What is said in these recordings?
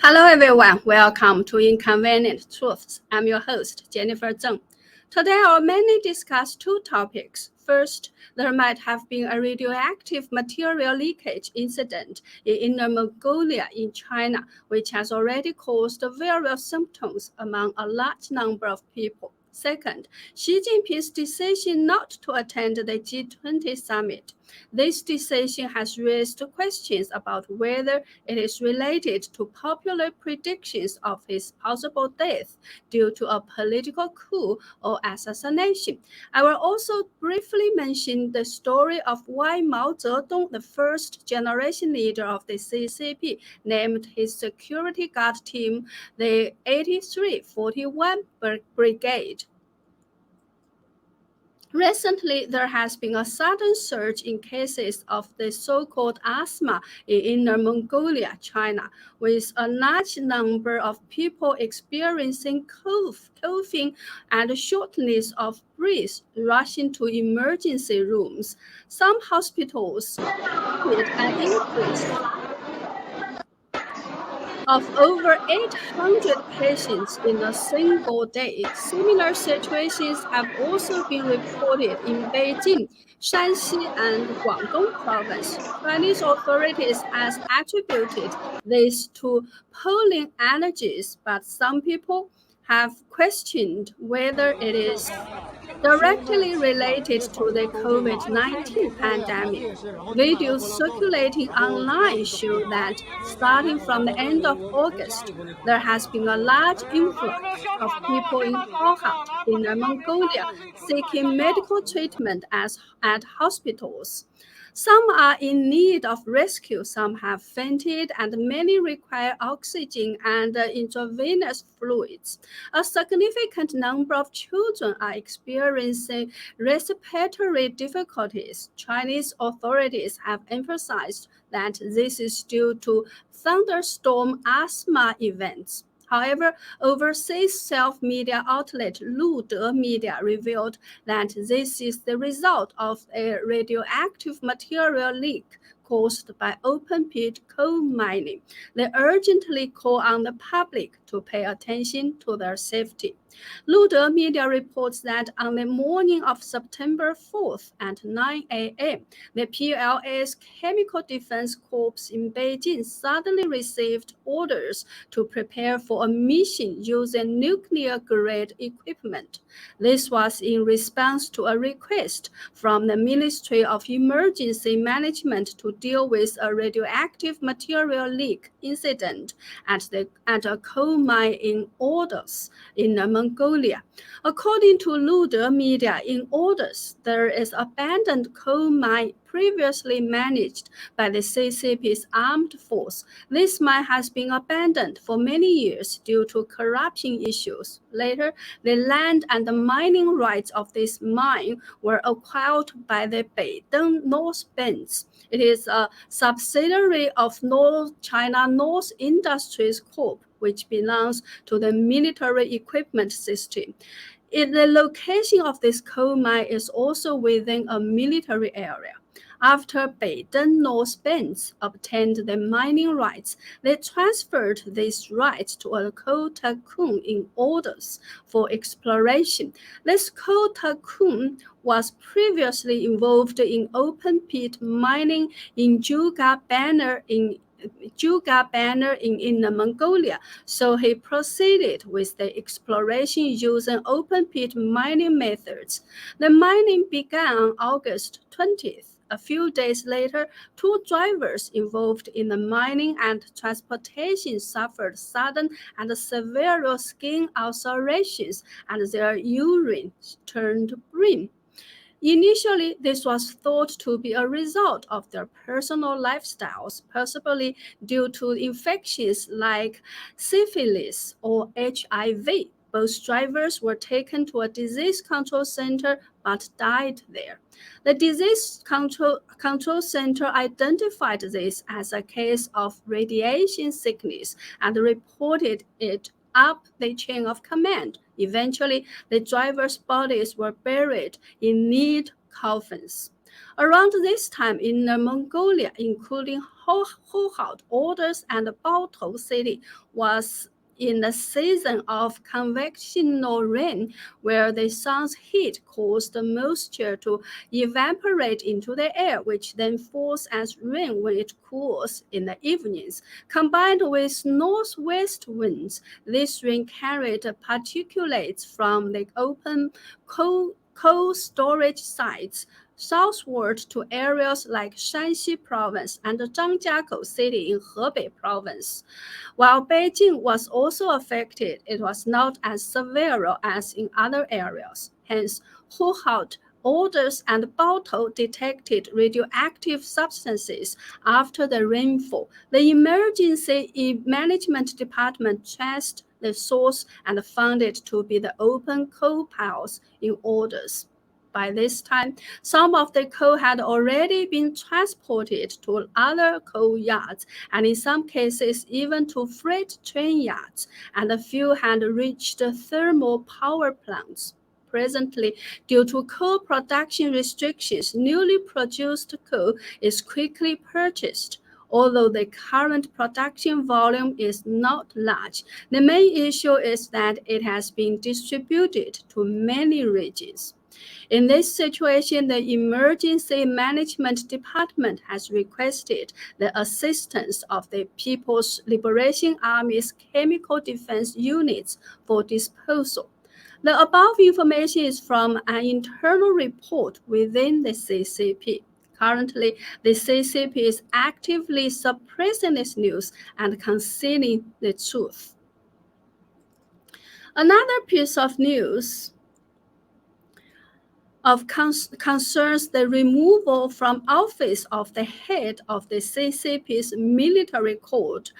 Hello everyone, welcome to Inconvenient Truths. I'm your host, Jennifer Zheng. Today I'll mainly discuss two topics. First, there might have been a radioactive material leakage incident in Inner Mongolia in China, which has already caused various symptoms among a large number of people. Second, Xi Jinping's decision not to attend the G20 summit. This decision has raised questions about whether it is related to popular predictions of his possible death due to a political coup or assassination. I will also briefly mention the story of why Mao Zedong, the first generation leader of the CCP, named his security guard team the 8341 Brigade. Recently, there has been a sudden surge in cases of the so-called asthma in Inner Mongolia, China, with a large number of people experiencing coughing and shortness of breath rushing to emergency rooms. Some hospitals reported an increase of over 800 patients in a single day. Similar situations have also been reported in Beijing, Shanxi, and Guangdong province. Chinese authorities have attributed this to pollen allergies, but some people have questioned whether it is directly related to the COVID-19 pandemic. Videos circulating online show that starting from the end of August, there has been a large influx of people in Hohhot, Inner Mongolia, seeking medical treatment at hospitals. Some are in need of rescue, some have fainted, and many require oxygen and intravenous fluids. A significant number of children are experiencing respiratory difficulties. Chinese authorities have emphasized that this is due to thunderstorm asthma events. However, overseas self-media outlet Lude Media revealed that this is the result of a radioactive material leak caused by open-pit coal mining. They urgently call on the public to pay attention to their safety. Lude Media reports that on the morning of September 4th at 9 a.m., the PLA's Chemical Defense Corps in Beijing suddenly received orders to prepare for a mission using nuclear-grade equipment. This was in response to a request from the Ministry of Emergency Management to deal with a radioactive material leak incident at a coal mine in Ordos, in Mongolia. According to Lude Media, in Ordos, there is abandoned coal mine previously managed by the CCP's armed force. This mine has been abandoned for many years due to corruption issues. Later, the land and the mining rights of this mine were acquired by the Beideng North Bends. It is a subsidiary of China North Industries Corp, which belongs to the military equipment system. The location of this coal mine is also within a military area. After Beideng North Bends obtained the mining rights, they transferred these rights to a coal tycoon in Ordos for exploration. This coal tycoon was previously involved in open-pit mining in Juga Banner in Inner Mongolia, so he proceeded with the exploration using open-pit mining methods. The mining began on August 20th. A few days later, two drivers involved in the mining and transportation suffered sudden and severe skin ulcerations, and their urine turned green. Initially, this was thought to be a result of their personal lifestyles, possibly due to infections like syphilis or HIV. Both drivers were taken to a disease control center but died there. The disease control center identified this as a case of radiation sickness and reported it up the chain of command. Eventually, the drivers' bodies were buried in neat coffins. Around this time, Inner Mongolia, including Hohhot, Orders, and Baotou city, was in the season of convectional rain, where the sun's heat caused the moisture to evaporate into the air, which then falls as rain when it cools in the evenings. Combined with northwest winds, this rain carried particulates from the open coal storage sites southward to areas like Shanxi province and Zhangjiakou city in Hebei province. While Beijing was also affected, it was not as severe as in other areas. Hence, Hohhot, Orders, and Baotou detected radioactive substances after the rainfall. The emergency management department traced the source and found it to be the open coal piles in Orders. By this time, some of the coal had already been transported to other coal yards, and in some cases even to freight train yards, and a few had reached thermal power plants. Presently, due to coal production restrictions, newly produced coal is quickly purchased. Although the current production volume is not large, the main issue is that it has been distributed to many regions. In this situation, the Emergency Management Department has requested the assistance of the People's Liberation Army's chemical defense units for disposal. The above information is from an internal report within the CCP. Currently, the CCP is actively suppressing this news and concealing the truth. Another piece of news concerns the removal from office of the head of the CCP's military court,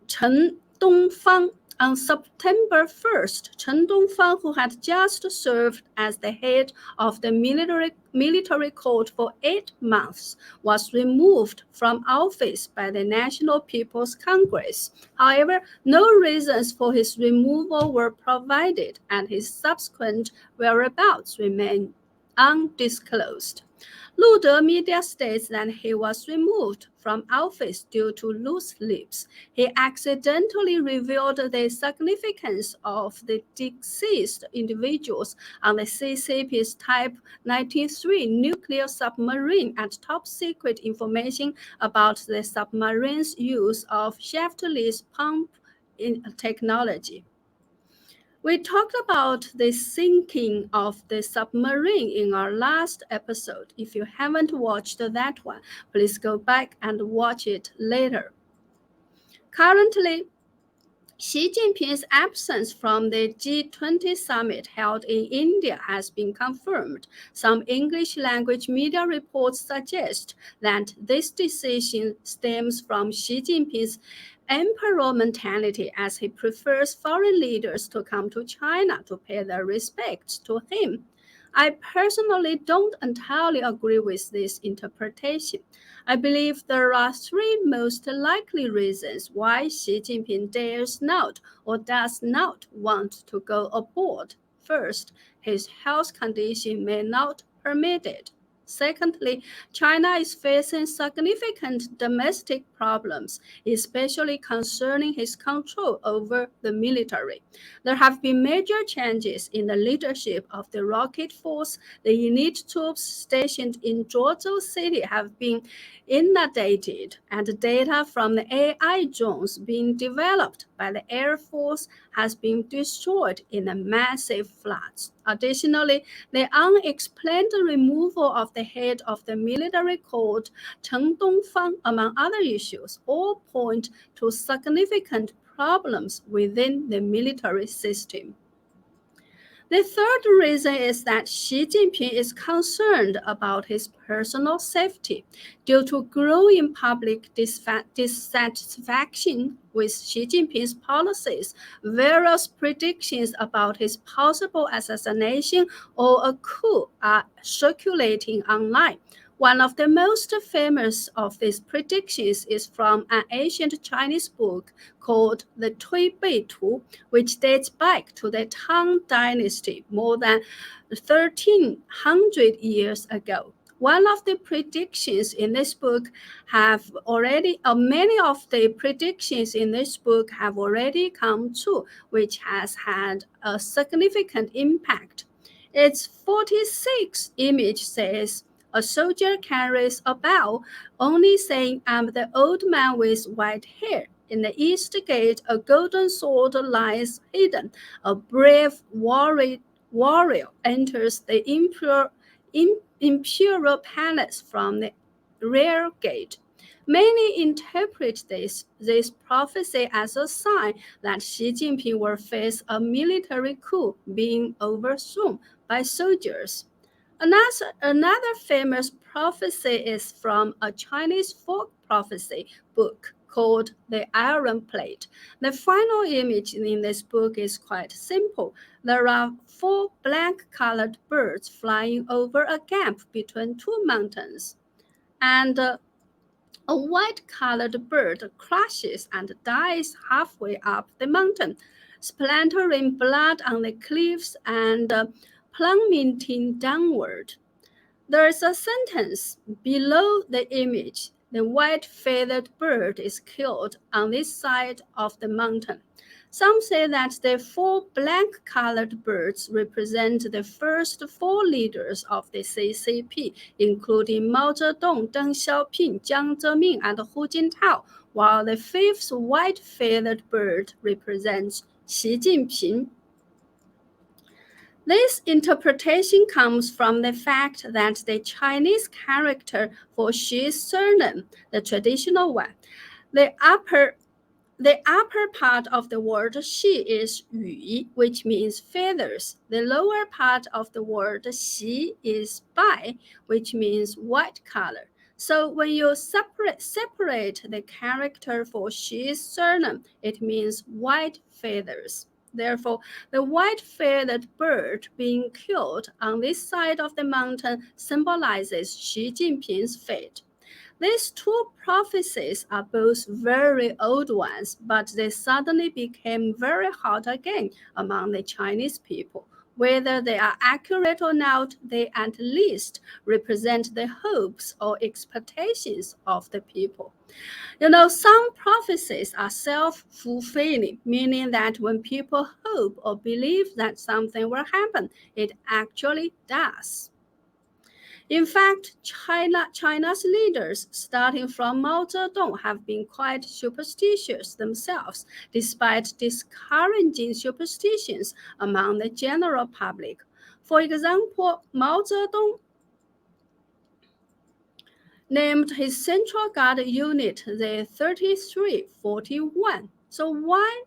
Chen Dongfang. On September 1st, Chen Dongfang, who had just served as the head of the military court for 8 months, was removed from office by the National People's Congress. However, no reasons for his removal were provided, and his subsequent whereabouts remain undisclosed. Lude media states that he was removed from office due to loose lips. He accidentally revealed the significance of the deceased individuals on the CCP's Type 93 nuclear submarine and top secret information about the submarine's use of shaftless pump technology. We talked about the sinking of the submarine in our last episode. If you haven't watched that one, please go back and watch it later. Currently, Xi Jinping's absence from the G20 summit held in India has been confirmed. Some English language media reports suggest that this decision stems from Xi Jinping's emperor mentality, as he prefers foreign leaders to come to China to pay their respects to him. I personally don't entirely agree with this interpretation. I believe there are 3 most likely reasons why Xi Jinping dares not or does not want to go aboard. First, his health condition may not permit it. Secondly, China is facing significant domestic problems, especially concerning his control over the military. There have been major changes in the leadership of the Rocket Force. The elite troops stationed in Zhuozhou City have been inundated, and data from the AI drones being developed by the Air Force has been destroyed in a massive floods. Additionally, the unexplained removal of the head of the military court, Chen Dongfang, among other issues, all point to significant problems within the military system. The third reason is that Xi Jinping is concerned about his personal safety. Due to growing public dissatisfaction with Xi Jinping's policies, various predictions about his possible assassination or a coup are circulating online. One of the most famous of these predictions is from an ancient Chinese book called the Tui Bei Tu, which dates back to the Tang Dynasty more than 1300 years ago. one of the predictions in this book have already, many of the predictions in this book have already come true, which has had a significant impact. Its 46th image says, a soldier carries a bell, only saying, I'm the old man with white hair. In the east gate, a golden sword lies hidden. A brave warrior enters the imperial palace from the rear gate. Many interpret this prophecy as a sign that Xi Jinping will face a military coup being overthrown by soldiers. Another famous prophecy is from a Chinese folk prophecy book called The Iron Plate. The final image in this book is quite simple. There are 4 black-colored birds flying over a gap between 2 mountains, and a white-colored bird crashes and dies halfway up the mountain, splattering blood on the cliffs and plummeting downward. There is a sentence below the image. The white feathered bird is killed on this side of the mountain. Some say that the 4 black-colored birds represent the first 4 leaders of the CCP, including Mao Zedong, Deng Xiaoping, Jiang Zemin, and Hu Jintao, while the 5th white-feathered bird represents Xi Jinping. This interpretation comes from the fact that the Chinese character for Xi's surname, the traditional one, the upper part of the word Xi is Yu, which means feathers. The lower part of the word Xi is Bai, which means white color. So when you separate the character for Xi's surname, it means white feathers. Therefore, the white-feathered bird being killed on this side of the mountain symbolizes Xi Jinping's fate. These 2 prophecies are both very old ones, but they suddenly became very hot again among the Chinese people. Whether they are accurate or not, they at least represent the hopes or expectations of the people. Some prophecies are self-fulfilling, meaning that when people hope or believe that something will happen, it actually does. In fact, China's leaders, starting from Mao Zedong, have been quite superstitious themselves, despite discouraging superstitions among the general public. For example, Mao Zedong named his Central Guard unit the 3341. So why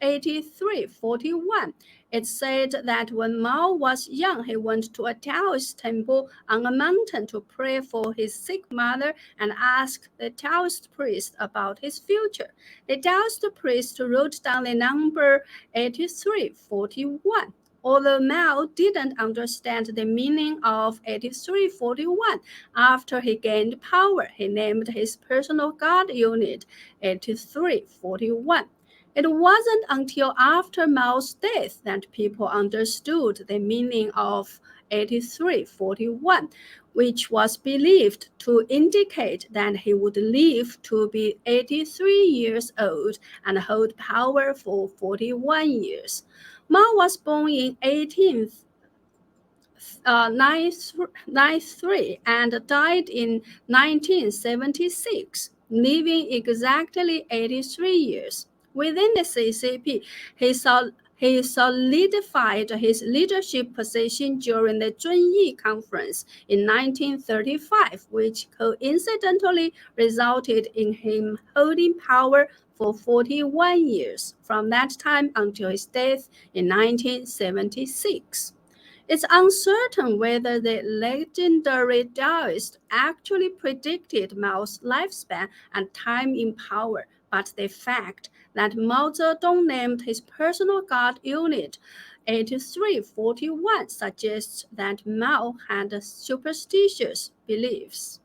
8341? It's said that when Mao was young, he went to a Taoist temple on a mountain to pray for his sick mother and ask the Taoist priest about his future. The Taoist priest wrote down the number 8341. Although Mao didn't understand the meaning of 8341, after he gained power, he named his personal guard unit 8341. It wasn't until after Mao's death that people understood the meaning of 8341, which was believed to indicate that he would live to be 83 years old and hold power for 41 years. Mao was born in 1893 and died in 1976, living exactly 83 years. Within the CCP, he solidified his leadership position during the Zunyi Conference in 1935, which coincidentally resulted in him holding power for 41 years, from that time until his death in 1976. It's uncertain whether the legendary Taoist actually predicted Mao's lifespan and time in power, but the fact that Mao Zedong named his personal guard unit 8341 suggests that Mao had superstitious beliefs.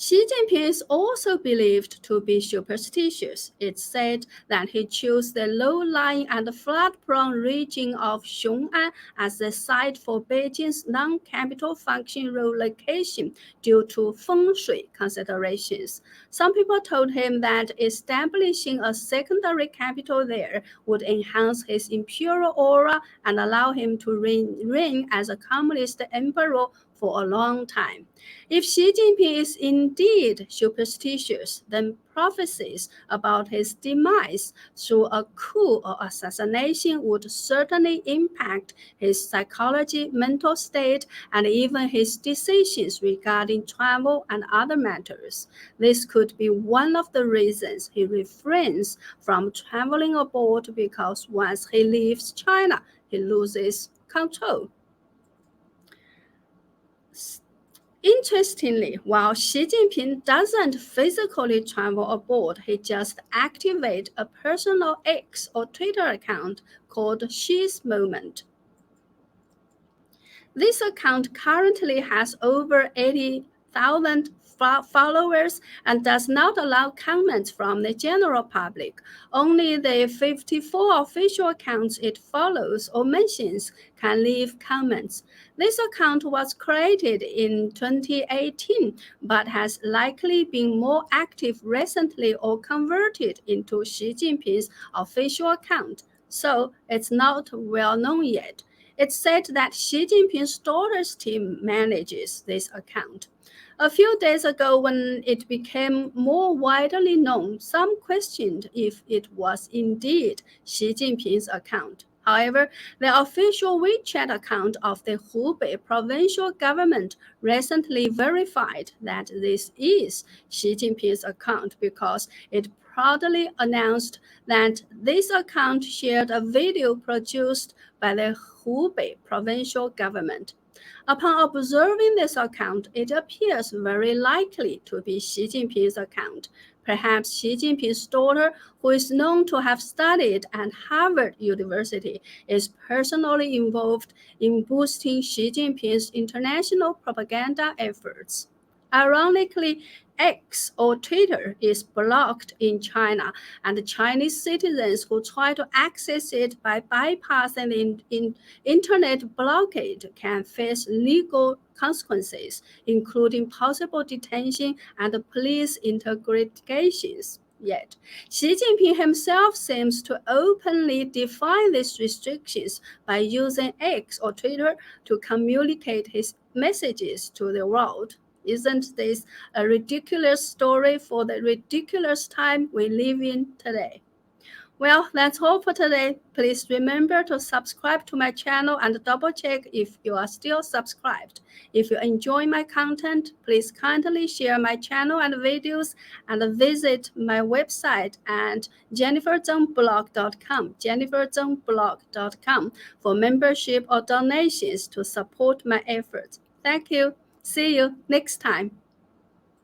Xi Jinping is also believed to be superstitious. It's said that he chose the low-lying and flood-prone region of Xiong'an as the site for Beijing's non-capital function relocation due to feng shui considerations. Some people told him that establishing a secondary capital there would enhance his imperial aura and allow him to reign as a communist emperor for a long time. If Xi Jinping is indeed superstitious, then prophecies about his demise through a coup or assassination would certainly impact his psychology, mental state, and even his decisions regarding travel and other matters. This could be one of the reasons he refrains from traveling abroad, because once he leaves China, he loses control. Interestingly, while Xi Jinping doesn't physically travel abroad, he just activates a personal X or Twitter account called Xi's Moment. This account currently has over 80,000 followers and does not allow comments from the general public. Only the 54 official accounts it follows or mentions can leave comments. This account was created in 2018 but has likely been more active recently or converted into Xi Jinping's official account, so it's not well known yet. It's said that Xi Jinping's daughter's team manages this account. A few days ago, when it became more widely known, some questioned if it was indeed Xi Jinping's account. However, the official WeChat account of the Hubei provincial government recently verified that this is Xi Jinping's account because it proudly announced that this account shared a video produced by the Hubei provincial government. Upon observing this account, it appears very likely to be Xi Jinping's account. Perhaps Xi Jinping's daughter, who is known to have studied at Harvard University, is personally involved in boosting Xi Jinping's international propaganda efforts. Ironically, X or Twitter is blocked in China, and Chinese citizens who try to access it by bypassing the internet blockade can face legal consequences, including possible detention and police interrogations. Yet, Xi Jinping himself seems to openly defy these restrictions by using X or Twitter to communicate his messages to the world. Isn't this a ridiculous story for the ridiculous time we live in today? Well, that's all for today. Please remember to subscribe to my channel and double check if you are still subscribed. If you enjoy my content, please kindly share my channel and videos and visit my website at jenniferzengblog.com, jenniferzengblog.com for membership or donations to support my efforts. Thank you. See you next time.